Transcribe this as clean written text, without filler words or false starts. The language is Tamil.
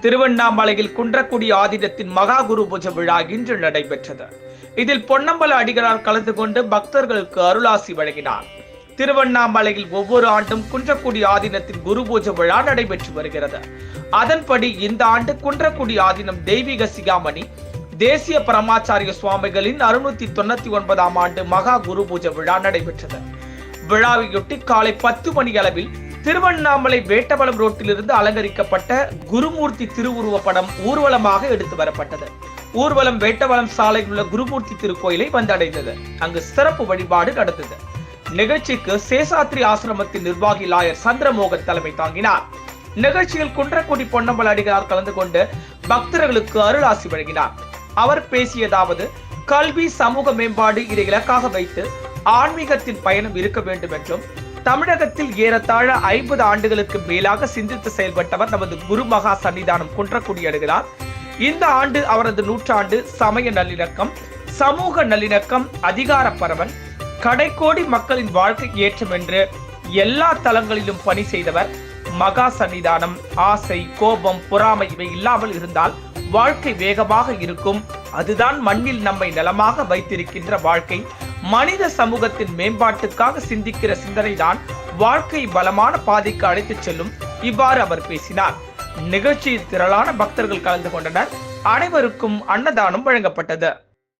திருவண்ணாமலையில் குன்றக்குடி ஆதீனத்தின் மகா குரு பூஜை விழா இன்று நடைபெற்றது. இதில் பொன்னம்பல அடிகளார் கலந்து கொண்டு பக்தர்களுக்கு அருளாசி வழங்கினார். திருவண்ணாமலையில் ஒவ்வொரு ஆண்டும் குன்றக்குடி ஆதீனத்தின் குரு பூஜை விழா நடைபெற்று வருகிறது. அதன்படி இந்த ஆண்டு குன்றக்குடி ஆதீனம் தெய்வீக சிகாமணி தேசிய பரமாச்சாரிய சுவாமிகளின் 699ஆம் ஆண்டு மகா குரு பூஜை விழா நடைபெற்றது. விழாவையொட்டி காலை 10 மணி அளவில் திருவண்ணாமலை வேட்டவலம் ரோட்டிலிருந்து அலங்கரிக்கப்பட்ட குருமூர்த்தி திருவுருவ படம் ஊர்வலமாக எடுத்து வரப்பட்டது. ஊர்வலம் வேட்டவலம் சாலையில் உள்ள குருமூர்த்தி திருக்கோயிலை வந்தடைந்தது. அங்கு சிறப்பு வழிபாடு நடந்தது. நிகழ்ச்சிக்கு சேஷாத்ரி ஆசிரமத்தின் நிர்வாகி லாயர் சந்திரமோகன் தலைமை தாங்கினார். நிகழ்ச்சியில் குன்றக்குடி பொன்னம்பல அடிகளார் கலந்து கொண்டு பக்தர்களுக்கு அருளாசி வழங்கினார். அவர் பேசியதாவது, கல்வி சமூக மேம்பாடு இதை இலக்காக வைத்து ஆன்மீகத்தின் பயணம் இருக்க வேண்டும் என்றும், தமிழகத்தில் ஏறத்தாழ 50 ஆண்டுகளுக்கு மேலாக சிந்தித்து செயல்பட்டவர் நமது குரு மகா சன்னிதானம் குன்றக்குடி அடிகளார். இந்த ஆண்டு அவரது நூற்றாண்டு. சமய நல்லிணக்கம், சமூக நல்லிணக்கம், அதிகார பரவல், கடைக்கோடி மக்களின் வாழ்க்கை ஏற்றம் என்று எல்லா தளங்களிலும் பணி செய்தவர். மகா சன்னிதானம் ஆசை, கோபம், பொறாமை இவை இல்லாமல் இருந்தால் வாழ்க்கை வேகமாக இருக்கும். அதுதான் மண்ணில் நம்மை நலமாக வைத்திருக்கின்ற வாழ்க்கை. மனித சமூகத்தின் மேம்பாட்டுக்காக சிந்திக்கிற சிந்தனைதான் வாழ்க்கை பலமான பாதைக்கு அழைத்துச் செல்லும். இவ்வாறு அவர் பேசினார். நிகழ்ச்சியில் திரளான பக்தர்கள் கலந்து கொண்டனர். அனைவருக்கும் அன்னதானம் வழங்கப்பட்டது.